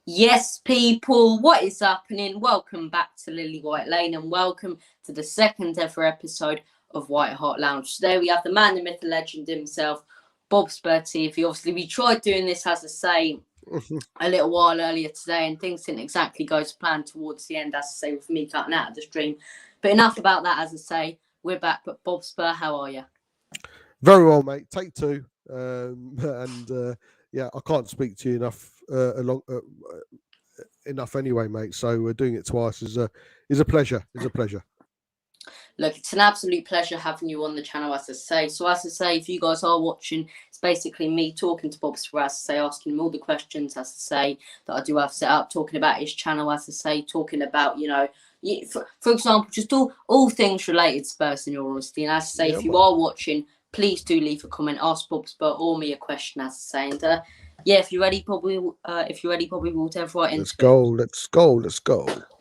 Yes, people, what is happening? Welcome back to Lilywhite Lane and welcome to the second ever episode of White Hot Lounge. Today we have the man, the myth, the legend himself, BobspurTV. Obviously, we tried doing this, as I say, a little while earlier today, and things didn't exactly go to plan towards the end, as I say, with me cutting out of the stream. But enough about that, as I say. We're back. But Bobspur, how are you? Very well, mate. Take two. Yeah, I can't speak to you enough anyway, mate. So doing it twice is a pleasure. Is a pleasure. Look, it's an absolute pleasure having you on the channel, as I say. So, as I say, if you guys are watching, it's basically me talking to Bobspur, as I say, asking him all the questions, as I say, that I do have set up, talking about his channel, as I say, talking about, for example, just all things related to Spurs, in your honesty. And as I say, if you are watching, please do leave a comment, ask Bobspur or me a question, as I say. And if you're ready, probably we'll dive right into it. Let's go.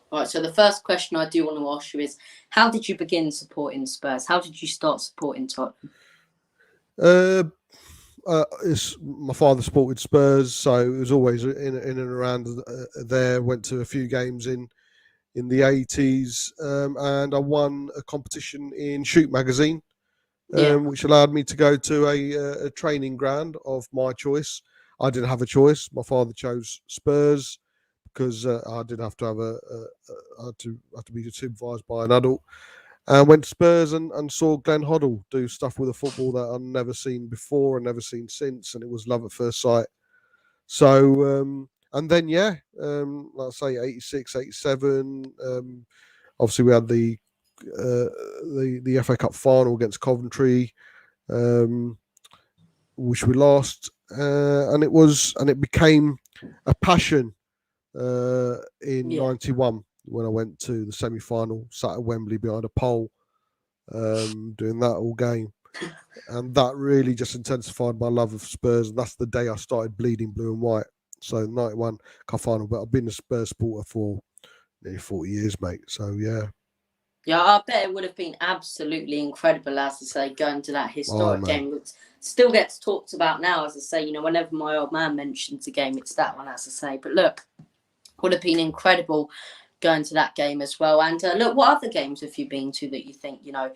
All right, so the first question I do want to ask you is, how did you begin supporting Spurs? How did you start supporting Tottenham? My father supported Spurs, so it was always in and around there. Went to a few games in the 80s, and I won a competition in Shoot magazine, which allowed me to go to a training ground of my choice. I didn't have a choice. My father chose Spurs, because I did have to have I had to be supervised by an adult, and went to Spurs and saw Glenn Hoddle do stuff with a football that I'd never seen before and never seen since, and it was love at first sight. So and then like I say, 86, 87. Obviously we had the FA Cup final against Coventry, which we lost, and it became a passion. In 91, when I went to the semi-final, sat at Wembley behind a pole, doing that all game, and that really just intensified my love of Spurs. And that's the day I started bleeding blue and white. So 91 cup final, but I've been a Spurs supporter for nearly 40 years, mate. So yeah, I bet it would have been absolutely incredible, as I say, going to that historic game. It still gets talked about now, as I say. Whenever my old man mentions a game, it's that one, as I say. But look, would have been incredible going to that game as well. And look, what other games have you been to that you think, I've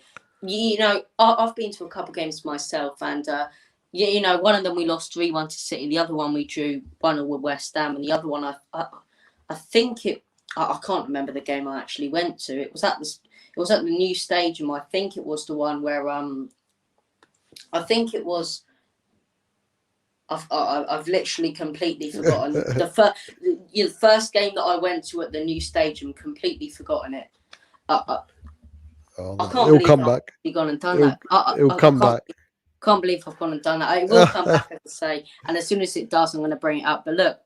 been to a couple of games myself, and one of them we lost 3-1 to City, the other one we drew 1-1 with West Ham, and the other one I think I can't remember the game I actually went to. It was at the new stadium. I think it was the one where I've literally completely forgotten the first game that I went to at the new stadium. Completely forgotten it. I can't believe I've gone and done that. It'll come back. Can't believe I've gone and done that. It will come back, as I say, and as soon as it does, I'm going to bring it up. But look,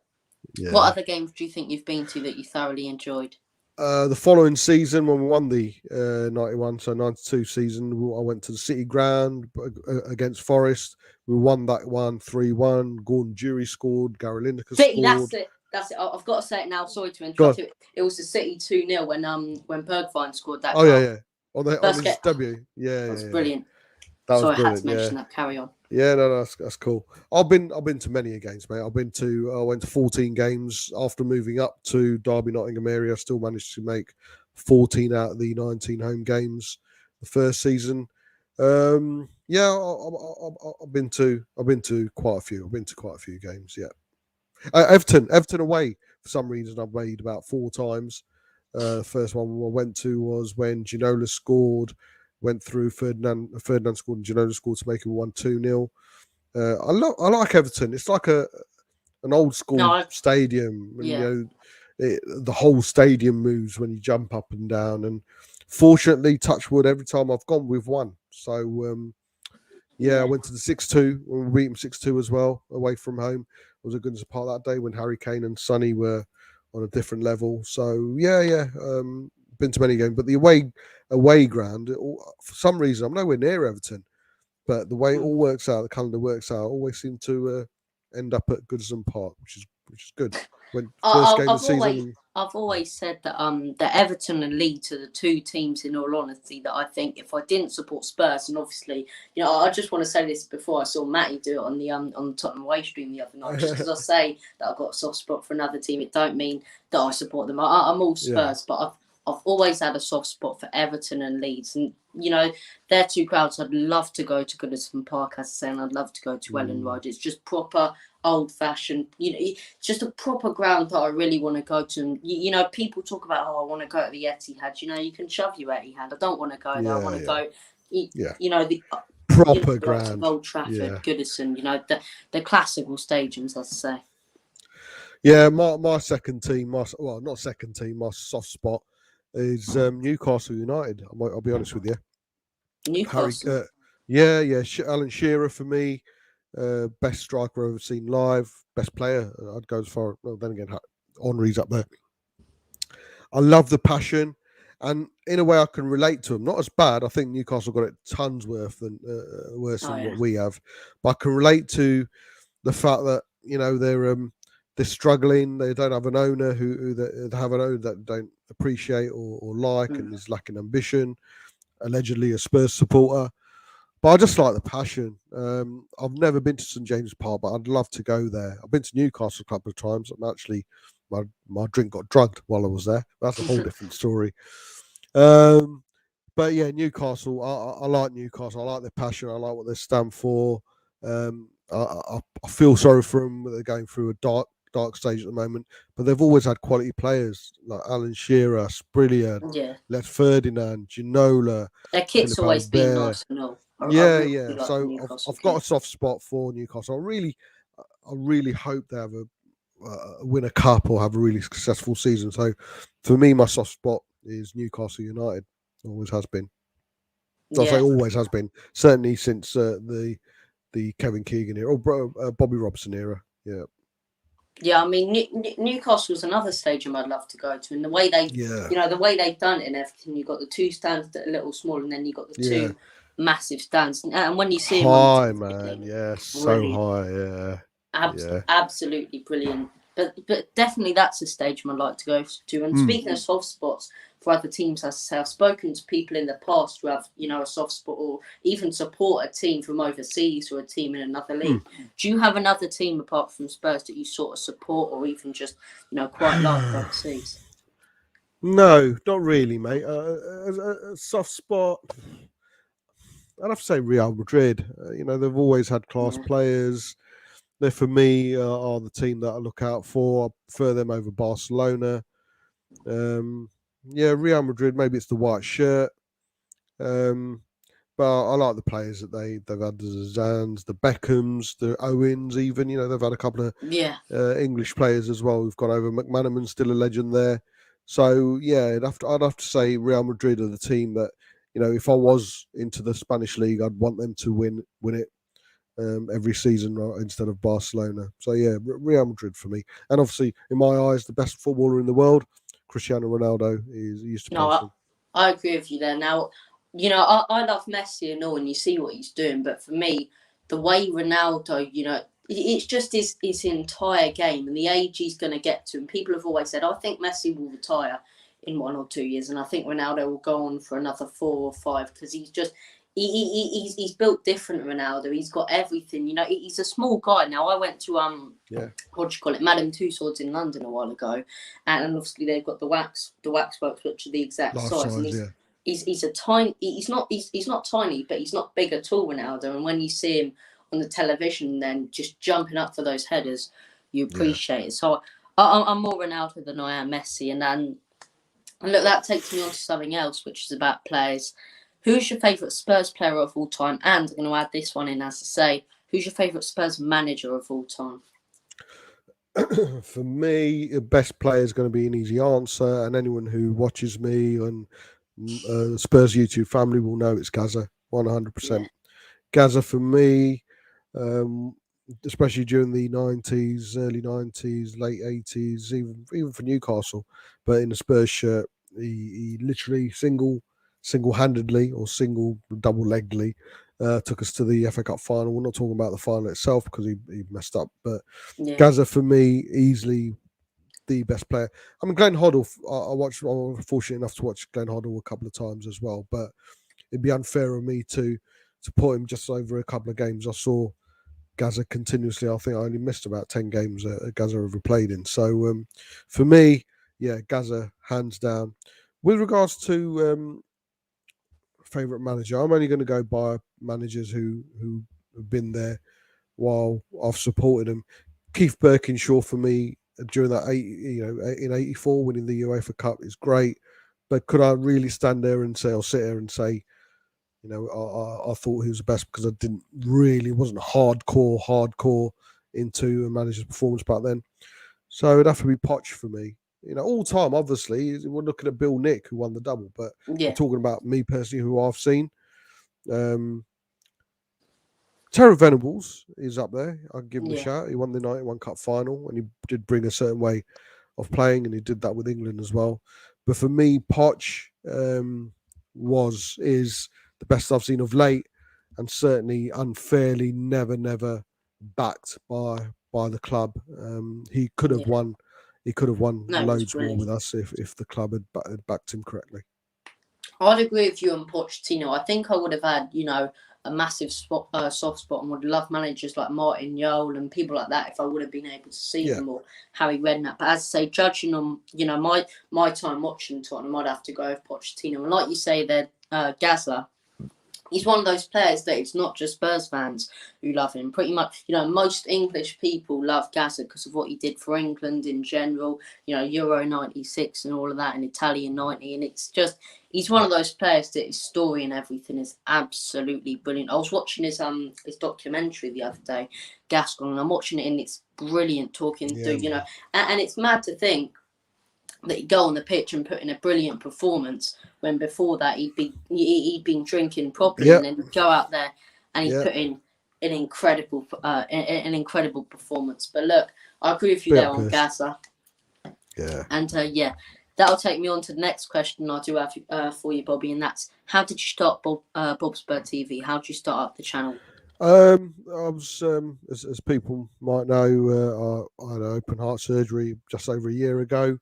what other games do you think you've been to that you thoroughly enjoyed? The following season, when we won the 91, so 92 season, I went to the City Ground against Forest. We won that one 3-1. Gordon Jury scored. Gary Lineker scored. That's it. I've got to say it now. Sorry to interrupt you. It was the City 2-0 when Bergwijn scored that. Oh, yeah. On his debut. Yeah. That was brilliant. That Sorry, was brilliant. I had to mention that. Carry on. Yeah, no, that's cool. I've been to many games, mate. I went to 14 games after moving up to Derby, Nottingham area. I still managed to make 14 out of the 19 home games the first season. I've been to quite a few. I've been to quite a few games. Yeah, Everton away for some reason I've made about 4 times. First one I went to was when Ginola scored. Went through Ferdinand scored and Ginola scored to make it 1-2-0. I like Everton. It's like an old school stadium. And, the whole stadium moves when you jump up and down. And fortunately, touch wood, every time I've gone, we've won. So I went to the 6-2 when we beat them 6-2 as well, away from home. It was a good part that day when Harry Kane and Sonny were on a different level. So been to many games, but the away ground, for some reason, I'm nowhere near Everton, but the way it all works out, the calendar works out, I always seem to end up at Goodison Park, which is good. when first game of I've the season. always said that that Everton and Leeds are the two teams, in all honesty, that I think if I didn't support Spurs, and obviously, you know, I just want to say this before I saw Matty do it on the Tottenham away stream the other night. Just because I say that I've got a soft spot for another team, it don't mean that I support them. I'm all Spurs, but I've always had a soft spot for Everton and Leeds, and you know, they're two crowds I'd love to go to Goodison Park, as I say, and I'd love to go to Ellen Road. It's just proper old-fashioned, you know, it's just a proper ground that I really want to go to. And you know, people talk about, I want to go to the Etihad. You know, you can shove your Etihad. I don't want to go there. I want to go. You know, the proper ground, Old Trafford, Goodison. You know, the classical stadiums, I'd say. Yeah, my second team, not second team, my soft spot is Newcastle United. I'll be honest with you. Newcastle. Alan Shearer for me, best striker I've ever seen live, best player. I'd go as far. Well, then again, Henry's up there. I love the passion, and in a way, I can relate to them. Not as bad. I think Newcastle got it tons worse than what we have, but I can relate to the fact that, you know, they're struggling. They don't have an owner who they have an owner that don't appreciate or like, and is lacking ambition. Allegedly a Spurs supporter, but I just like the passion. I've never been to St James Park, but I'd love to go there. I've been to Newcastle a couple of times, and actually my drink got drugged while I was there. That's a whole different story. But yeah, Newcastle. I like Newcastle. I like their passion. I like what they stand for. I feel sorry for them. They're going through a dark stage at the moment, but they've always had quality players like Alan Shearer, brilliant. Les Ferdinand, Ginola. Their kit's always been nice and all. Yeah. So I've got a soft spot for Newcastle. I really hope they have win a cup or have a really successful season. So for me, my soft spot is Newcastle United. Always has been. I say always has been. Certainly since the Kevin Keegan era or Bobby Robson era. Yeah. Yeah, I mean, Newcastle's another stadium I'd love to go to, and the way they, you know, the way they've done it in Everton, you've got the two stands that are a little small, and then you've got the two massive stands, and when you see them high, man, so high, absolutely brilliant. But definitely that's a stadium I'd like to go to. And speaking of soft spots for other teams, as I say, I've spoken to people in the past who have, you know, a soft spot or even support a team from overseas or a team in another league. Do you have another team apart from Spurs that you sort of support or even just, you know, quite like overseas? No, not really, mate. A soft spot, I'd have to say Real Madrid. You know, they've always had class players. They, for me, are the team that I look out for. I prefer them over Barcelona. Real Madrid, maybe it's the white shirt. But I like the players that they've had, the Zidans, the Beckhams, the Owens even. You know, they've had a couple of English players as well who've gone over. McManaman's still a legend there. So, yeah, I'd have to say Real Madrid are the team that, you know, if I was into the Spanish league, I'd want them to win it every season instead of Barcelona. So, yeah, Real Madrid for me. And obviously, in my eyes, the best footballer in the world, Cristiano Ronaldo, used to play. I agree with you there. Now, you know, I love Messi and all, and you see what he's doing. But for me, the way Ronaldo, you know, it's just his entire game and the age he's going to get to. And people have always said, I think Messi will retire in 1 or 2 years. And I think Ronaldo will go on for another 4 or 5 because he's just... He's built different, Ronaldo. He's got everything. You know, he's a small guy. Now, I went to what do you call it, Madame Tussauds in London a while ago, and obviously they've got the waxworks, which are the exact size. And he's a tiny. He's not tiny, but he's not big at all, Ronaldo. And when you see him on the television, then just jumping up for those headers, you appreciate it. So I'm more Ronaldo than I am Messi. And look, that takes me on to something else, which is about players. Who's your favourite Spurs player of all time? And I'm going to add this one in, as I say, who's your favourite Spurs manager of all time? For me, the best player is going to be an easy answer, and anyone who watches me and the Spurs YouTube family will know it's Gaza, 100%. Gaza for me, especially during the 90s, early 90s, late 80s, even for Newcastle, but in a Spurs shirt, he literally single-handedly or double-leggedly took us to the FA Cup final. We're not talking about the final itself because he messed up, but Gaza for me easily the best player. I mean, Glenn Hoddle, I was fortunate enough to watch Glenn Hoddle a couple of times as well, but it'd be unfair of me to put him just over a couple of games. I saw Gaza continuously. I think I only missed about 10 games Gaza ever played in. So for me, yeah, Gaza, hands down. With regards to favourite manager, I'm only going to go by managers who have been there while I've supported them. Keith Birkinshaw for me during that in '84 winning the UEFA Cup is great, but could I really stand there and say, I'll sit here and say, I thought he was the best because I wasn't hardcore into a manager's performance back then. So it'd have to be Poch for me. All time, obviously, we're looking at Bill Nick, who won the double, but we're talking about me personally, who I've seen. Terry Venables is up there. I'll give him a shout. He won the 91 Cup final, and he did bring a certain way of playing, and he did that with England as well. But for me, Poch is the best I've seen of late, and certainly unfairly never backed by the club. He could have won. He could have won loads more with us if the club had backed him correctly. I'd agree with you on Pochettino. I think I would have had, a massive soft spot and would love managers like Martin Jol and people like that if I would have been able to see them, or Harry Redknapp. But as I say, judging on my time watching Tottenham, I'd have to go with Pochettino. And like you say, there, Gazza, he's one of those players that it's not just Spurs fans who love him. Pretty much, most English people love Gazza because of what he did for England in general. Euro '96 and all of that, and Italian '90, and it's just. He's one of those players that his story and everything is absolutely brilliant. I was watching his documentary the other day, Gascon, and I'm watching it and it's brilliant talking through, and it's mad to think that he'd go on the pitch and put in a brilliant performance when before that he'd been drinking properly, and then he'd go out there and he'd put in an incredible performance. But look, I agree with you there on Gaza. Yeah. And that'll take me on to the next question I do have for you, Bobby, and that's how did you start BobspurTV? How did you start up the channel? I was, as people might know, I had open heart surgery just over a year ago.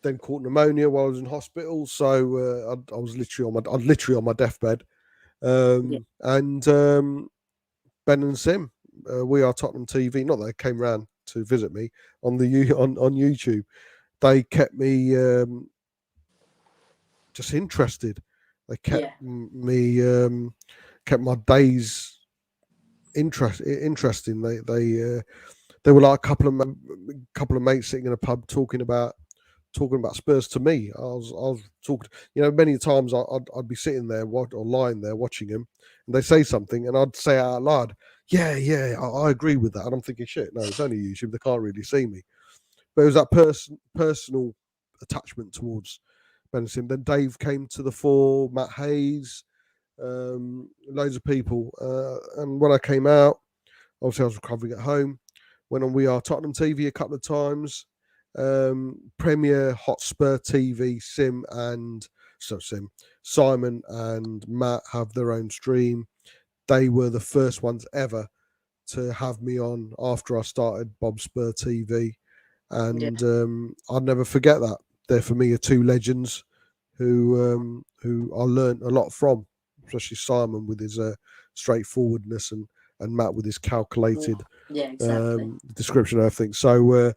Then caught pneumonia while I was in hospital, so I was literally on my deathbed. And Ben and Sim, We Are Tottenham TV, not that they came round to visit me on YouTube. They kept me just interested. They kept me kept my days interesting. They were like a couple of mates sitting in a pub talking about Spurs to me. I was talking. Many times I'd be sitting there or lying there watching them, and they say something, and I'd say out loud, "Yeah, I agree with that." And I'm thinking, "Shit, no, it's only YouTube. They can't really see me." But it was that personal attachment towards Ben and Sim. Then Dave came to the fore, Matt Hayes, loads of people. And when I came out, obviously I was recovering at home. Went on We Are Tottenham TV a couple of times. Premier Hotspur TV, Simon and Matt have their own stream. They were the first ones ever to have me on after I started BobspurTV. And I'll never forget that. They're for me are two legends who I learned a lot from, especially Simon with his straightforwardness and Matt with his calculated description of everything. So,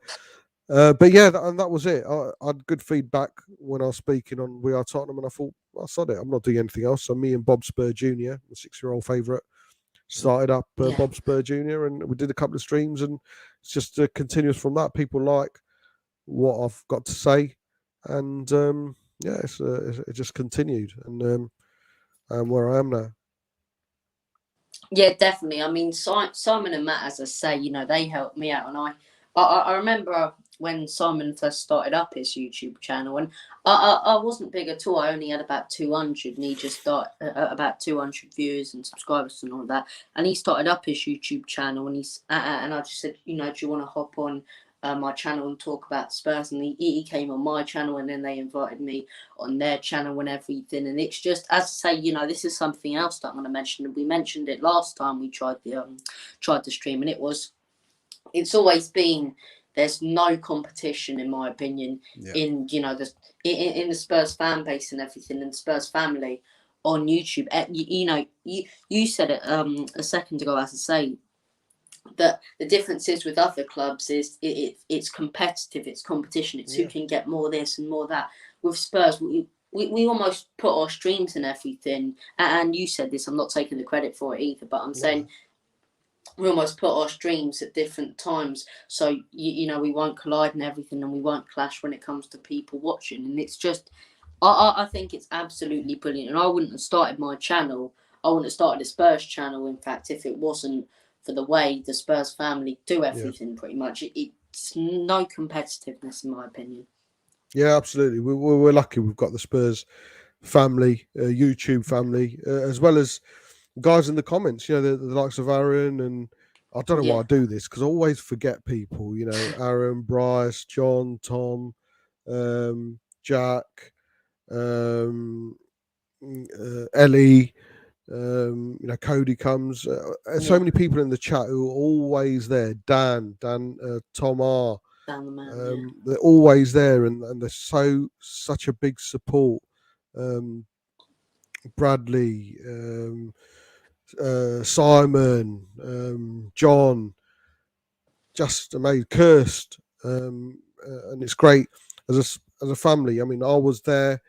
but yeah, that was it. I had good feedback when I was speaking on We Are Tottenham, and I thought, I said it. I'm not doing anything else. So me and Bob Spur Jr., the 6-year-old favourite, started up Bob Spur Jr. and we did a couple of streams, and it's just continuous from that. People like what I've got to say, and it just continued, and where I am now. Yeah, definitely. I mean, Simon and Matt, as I say, they helped me out, and I remember when Simon first started up his YouTube channel, and I wasn't big at all. I only had about 200, and he just started about 200 viewers and subscribers and all that. And he started up his YouTube channel, and and I just said, do you want to hop on my channel and talk about Spurs? And he came on my channel, and then they invited me on their channel and everything. And it's just, as I say, this is something else that I'm going to mention. We mentioned it last time we tried the stream, and it's always been there's no competition, in my opinion, in in the Spurs fan base and everything, and Spurs family on YouTube. You said it a second ago, as I say, that the difference is with other clubs is it's competitive, it's competition, it's who can get more this and more that. With Spurs, we almost put our streams and everything, and you said this, I'm not taking the credit for it either, but I'm saying we almost put our streams at different times, so we won't collide and everything, and we won't clash when it comes to people watching. And it's just, I think it's absolutely brilliant. And I wouldn't have started my channel, I wouldn't have started a Spurs channel, in fact, if it wasn't for the way the Spurs family do everything. Pretty much, it's no competitiveness, in my opinion. Yeah, absolutely. We're lucky we've got the Spurs family, YouTube family, as well as guys in the comments, the likes of Aaron, and I don't know why I do this because I always forget people, Aaron, Bryce, John, Tom, Jack, Ellie, Cody comes. So many people in the chat who are always there. Dan, Tom R. Dan the man, they're always there, and they're such a big support. Bradley, Simon, John, just amazing. Kirst, and it's great as a family. I mean, I was there,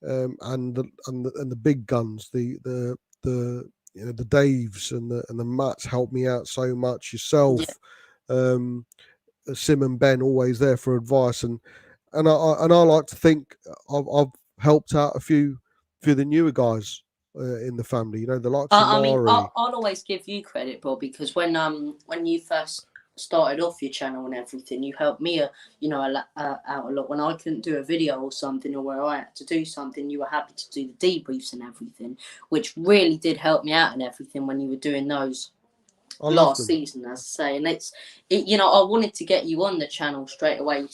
and the big guns, the Daves and the Matts helped me out so much. Yourself, Sim and Ben, always there for advice, and I like to think I've helped out a few of the newer guys in the family. The likes of Mari. I mean, I'll always give you credit, Bob, because when you first started off your channel and everything, you helped me out a lot. When I couldn't do a video or something, or where I had to do something, you were happy to do the debriefs and everything, which really did help me out and everything when you were doing those last season, as I say. And I wanted to get you on the channel straight away,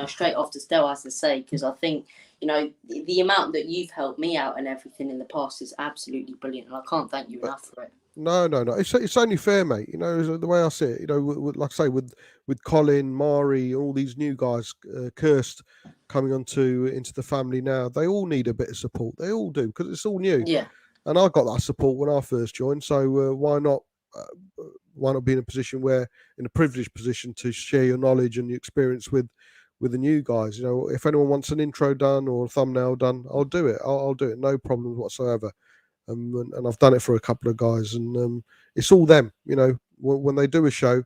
straight off the start, as I say, because I think the amount that you've helped me out and everything in the past is absolutely brilliant, and I can't thank you enough for it. No. It's only fair, mate. The way I see it. Like I say, with Colin, Mari, all these new guys, Kirst coming into the family now, they all need a bit of support. They all do, because it's all new. Yeah. And I got that support when I first joined. So why not be in a position in a privileged position to share your knowledge and your experience with the new guys? If anyone wants an intro done or a thumbnail done, I'll do it. I'll do it, no problem whatsoever. And I've done it for a couple of guys, and it's all them. When they do a show,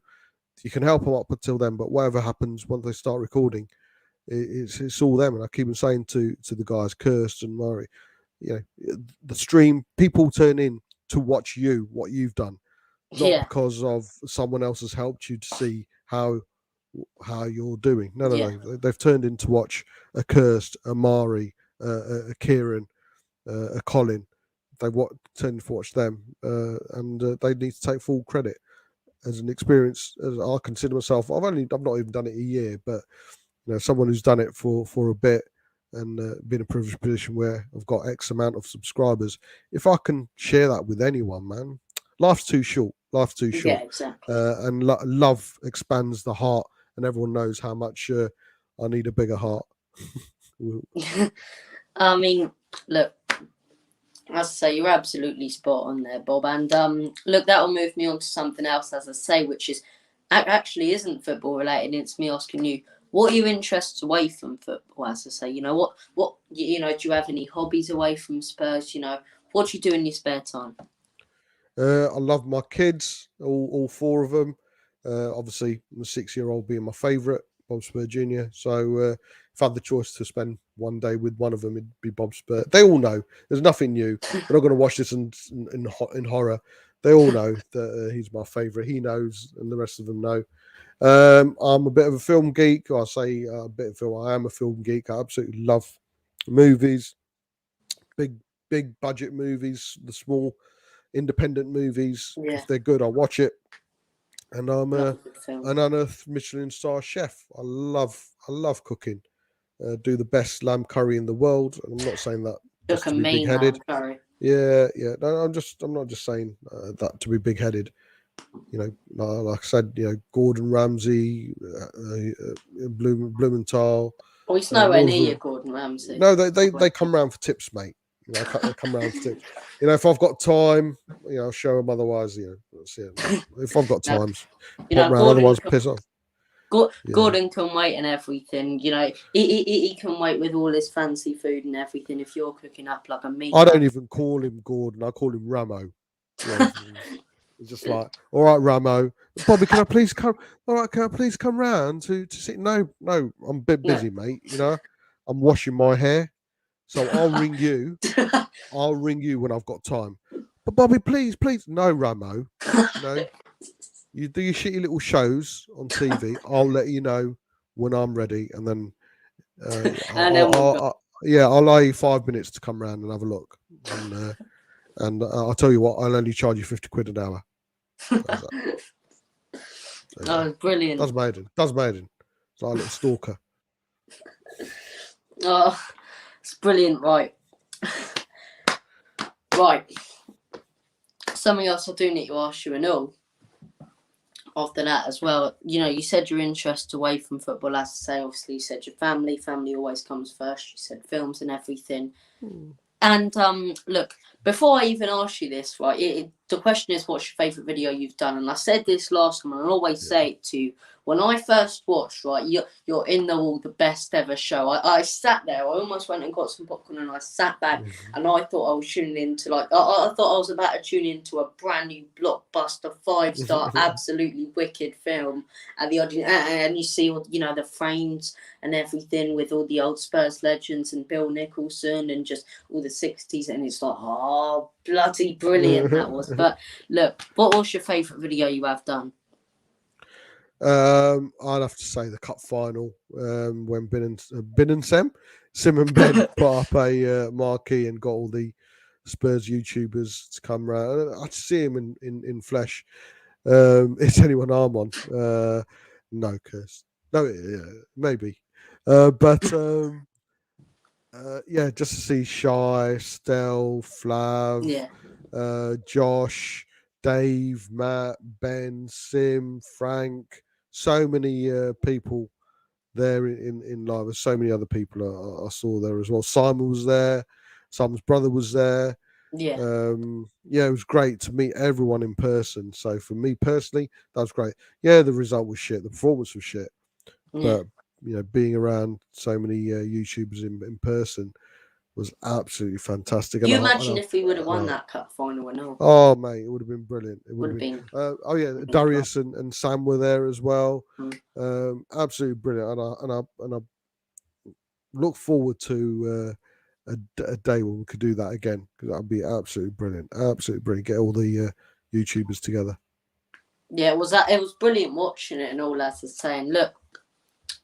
you can help them up until then, but whatever happens once they start recording, it's all them. And I keep on saying to the guys, Kirst and Murray, the stream, people turn in to watch what you've done, not because of someone else has helped you to see how you're doing. No, they've turned in to watch a Kirst, a Mari, a Kieran, a Colin. They tend to watch them, and they need to take full credit as an experience. As I consider myself, I've not even done it a year, but someone who's done it for a bit and been in a privileged position where I've got X amount of subscribers. If I can share that with anyone, man, life's too short. Yeah, exactly. And love expands the heart, and everyone knows how much I need a bigger heart. I mean, look, as I say, you're absolutely spot on there, Bob. And look, that'll move me on to something else, as I say, which is actually isn't football related. It's me asking you, what are your interests away from football? As I say, what do you have any hobbies away from Spurs? What do you do in your spare time? I love my kids, all four of them. Obviously, the 6-year-old being my favourite, Bobspur Junior. So if I had the choice to spend one day with one of them, it'd be Bobspur. They all know there's nothing new. They're not going to watch this in horror. They all know that he's my favourite. He knows, and the rest of them know. I'm a bit of a film geek. I say a bit of film. I am a film geek. I absolutely love movies, big budget movies, the small independent movies. Yeah. If they're good, I'll watch it. And I'm an unearthed Michelin star chef. I love cooking. Do the best lamb curry in the world. And I'm not saying that just to be big-headed. Curry. Yeah. No, I'm not just saying that to be big-headed. You know, like I said, you know, Gordon Ramsay, Blumenthal. Oh, he's nowhere near you, Northern. Gordon Ramsay. No, they come round for tips, mate. You know, they come round for tips. You know, if I've got time, you know, I'll show them. Otherwise, you know, that's it. If I've got Now, time, you pop know, round. Otherwise, piss off. Yeah. Gordon can wait and everything. You know, he can wait with all his fancy food and everything. If you're cooking up like a meat, I don't even call him Gordon. I call him Ramo. Yeah, it's just like, all right, Ramo. Bobby, can I please come? All right, can I please come round to sit? No, I'm a bit busy, mate. You know, I'm washing my hair, so I'll ring you. I'll ring you when I've got time. But Bobby, please, no, Ramo. No, you do your shitty little shows on TV. I'll let you know when I'm ready, and then I'll allow you 5 minutes to come round and have a look. And I'll tell you what, I'll only charge you 50 quid an hour. Oh, brilliant. Does maiden. It's like a little stalker. Oh, it's brilliant, right. Right. Something else I do need to ask you and all. After that as well, you know, you said your interest away from football, as I say, obviously you said your family always comes first. You said films and everything. And look, before I even ask you this, right, the question is, what's your favourite video you've done? And I said this last time, and I always say it to you. When I first watched, right, you're in the best ever show. I sat there, I almost went and got some popcorn, and I sat back, and I thought I was tuning into I thought I was about to tune into a brand new blockbuster 5-star, absolutely wicked film at the audience, and you see all, you know, the frames and everything with all the old Spurs legends and Bill Nicholson and just all the 60s, and it's like, oh, bloody brilliant that was. But look, what was your favourite video you have done? I'd have to say the cup final when Bin and Sim and Ben put up a marquee and got all the Spurs YouTubers to come round. I see him in flesh. Is anyone arm on? No, curse. No, yeah, maybe. But yeah, just to see Shy, Stel, Flav, Josh, Dave, Matt, Ben, Sim, Frank, so many people there in live. There's so many other people I saw there as well. Simon was there. Simon's brother was there. Yeah. It was great to meet everyone in person. So for me personally, that was great. Yeah, the result was shit. The performance was shit. But you know, being around so many YouTubers in person was absolutely fantastic. You imagine if we would have won that cup final or no? Oh mate, it would have been brilliant. It would have been. Darius and Sam were there as well. Absolutely brilliant. And I look forward to a day when we could do that again, because that'd be absolutely brilliant. Absolutely brilliant. Get all the YouTubers together. Yeah, it was brilliant watching it and all that. As saying, look,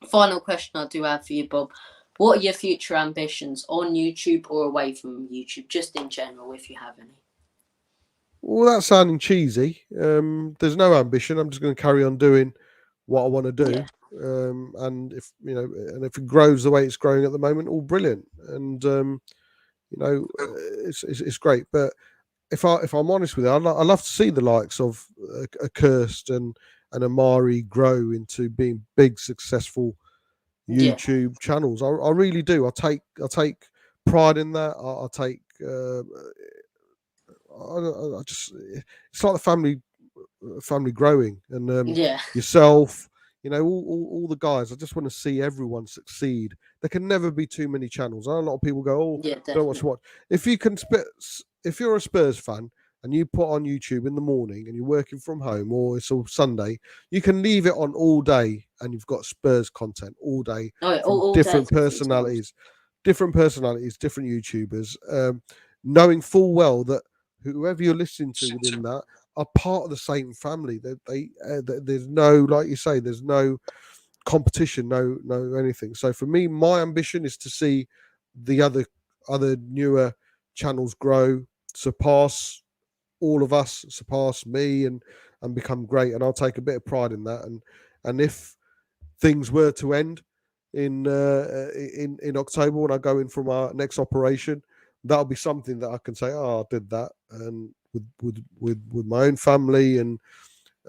final question I do have for you, Bob. What are your future ambitions on YouTube or away from YouTube, just in general, if you have any? Well, that's sounding cheesy. There's no ambition. I'm just going to carry on doing what I want to do. And if you know, and if it grows the way it's growing at the moment, all brilliant. And you know, it's great. But if I'm honest with you, I love to see the likes of Kirst and Amari grow into being big, successful YouTube channels. I really do. I take pride in that. I take. I just, it's like the family growing, and yourself. You know, all the guys. I just want to see everyone succeed. There can never be too many channels. I know a lot of people go, "Oh, don't watch." If you can if you're a Spurs fan and you put on YouTube in the morning and you're working from home or it's all Sunday, you can leave it on all day and you've got Spurs content all day from all different personalities, different YouTubers, knowing full well that whoever you're listening to within that are part of the same family. There's no, like you say, there's no competition, no anything. So for me, my ambition is to see the other newer channels grow, surpass all of us, surpass me, and become great. And I'll take a bit of pride in that. And if things were to end in October when I go in for my next operation, that'll be something that I can say, oh, I did that, and with my own family and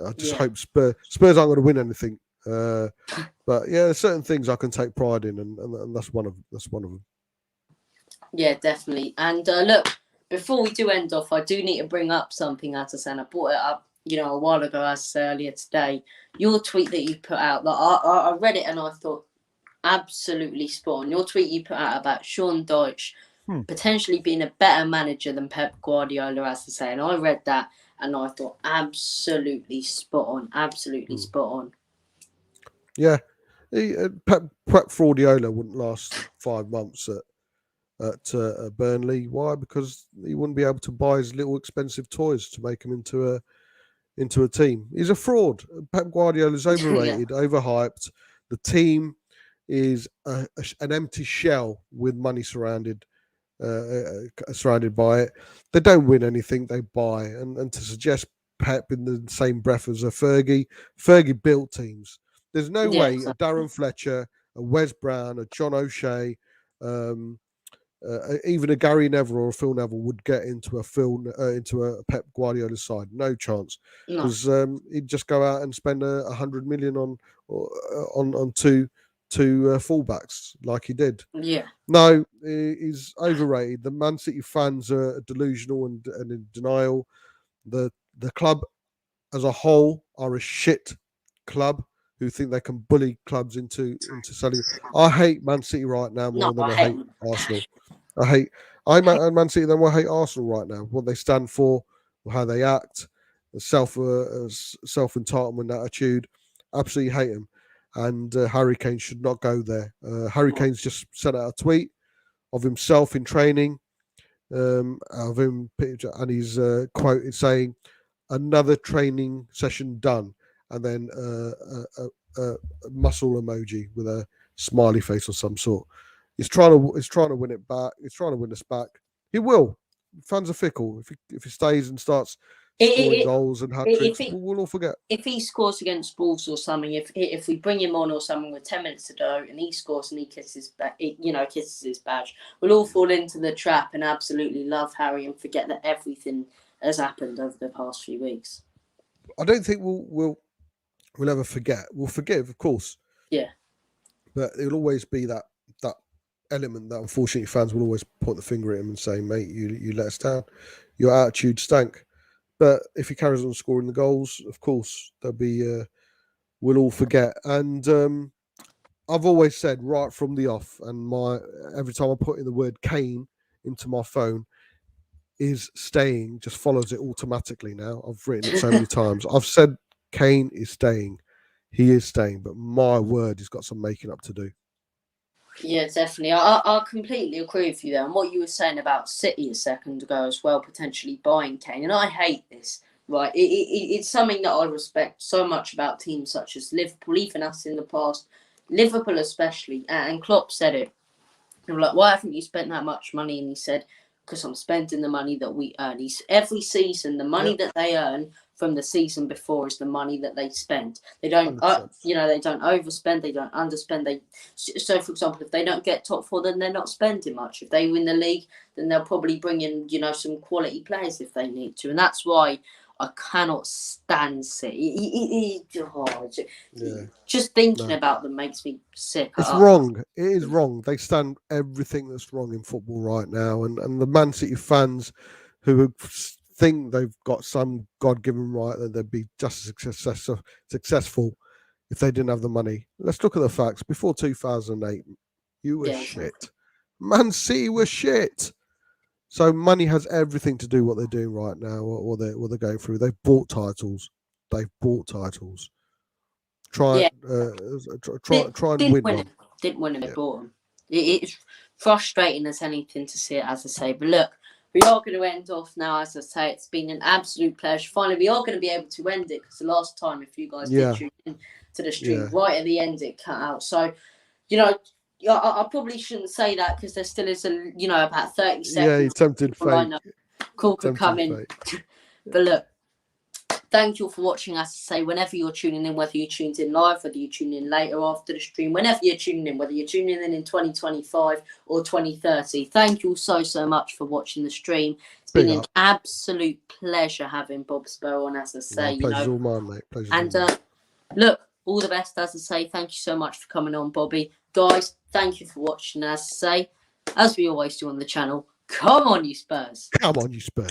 I just hope Spurs aren't going to win anything. But yeah, there's certain things I can take pride in, and that's one of them. Yeah, definitely. And look, before we do end off, I do need to bring up something, as I said. I brought it up, a while ago, as I said earlier today. Your tweet that you put out, I read it and I thought, absolutely spot on. Your tweet you put out about Sean Dyche potentially being a better manager than Pep Guardiola, as I say. And I read that and I thought, absolutely spot on. Absolutely spot on. Yeah. Pep Guardiola wouldn't last 5 months at Burnley. Why? Because he wouldn't be able to buy his little expensive toys to make him into a team. He's a fraud. Pep Guardiola is overrated, overhyped. The team is an empty shell with money surrounded by it. They don't win anything, they buy. And to suggest Pep in the same breath as a Fergie built teams. There's no way a Darren Fletcher, a Wes Brown, a John O'Shea, even a Gary Neville or a Phil Neville would get into a Pep Guardiola side. No chance, because he'd just go out and spend 100 million on two fullbacks like he did. Yeah. No, he's overrated. The Man City fans are delusional and in denial. The club as a whole are a shit club who think they can bully clubs into selling. I hate Man City right now more than I hate Arsenal. I hate Man City than I hate Arsenal right now. What they stand for, how they act, the self entitlement attitude. Absolutely hate them. And Harry Kane should not go there. Harry Kane's just sent out a tweet of himself in training, of him, and he's quoted saying, "Another training session done," and then a muscle emoji with a smiley face of some sort. He's trying to win it back. He's trying to win us back. He will. Fans are fickle. If he stays and starts scoring goals and hat tricks, we'll all forget. If he scores against Wolves or something, if we bring him on or something with 10 minutes to go and he scores and he kisses his badge, we'll all fall into the trap and absolutely love Harry and forget that everything has happened over the past few weeks. I don't think we'll ever forget. We'll forgive, of course. Yeah. But it'll always be that element that unfortunately fans will always point the finger at him and say, "Mate, you let us down. Your attitude stank." But if he carries on scoring the goals, of course, there'll be we'll all forget. And I've always said right from the off, and every time I put in the word Kane into my phone, is staying just follows it automatically now. I've written it so many times. I've said Kane is staying. He is staying, but my word, he's got some making up to do. Yeah, definitely. I completely agree with you there. And what you were saying about City a second ago as well, potentially buying Kane. And I hate this, right? It's something that I respect so much about teams such as Liverpool, even us in the past, Liverpool especially. And Klopp said it. They were like, "Why haven't you spent that much money?" And he said, "Because I'm spending the money that we earn." Every season, the money that they earn from the season before is the money that they spend. They don't, they don't overspend, they don't underspend. So, for example, if they don't get top four, then they're not spending much. If they win the league, then they'll probably bring in, some quality players if they need to. And that's why I cannot stand City. Just thinking about them makes me sick. It's wrong. It is wrong. They stand everything that's wrong in football right now. And the Man City fans who think they've got some God-given right that they'd be just as successful if they didn't have the money. Let's look at the facts. Before 2008, you were shit. Man City were shit. So money has everything to do what they're doing right now, or they're going through. They've bought titles. Try and win one. Didn't win it, bought them. It's frustrating as anything to see it, as I say. But look, we are going to end off now, as I say. It's been an absolute pleasure. Finally, we are going to be able to end it, because the last time, if you guys did tune in to the stream, right at the end, it cut out. So, I probably shouldn't say that, because there still is about 30 seconds. Yeah, you tempted fate. Call could come in. But look, thank you all for watching. As I say, whenever you're tuning in, whether you tuned in live, whether you tune in later after the stream, whenever you're tuning in, whether you're tuning in 2025 or 2030, thank you all so much for watching the stream. It's been an absolute pleasure having Bob Spur on, as I say. Pleasure's all mine, mate. Pleasure's and all mine. Look, all the best, as I say. Thank you so much for coming on, Bobby. Guys, thank you for watching, as I say. As we always do on the channel, come on, you Spurs. Come on, you Spurs.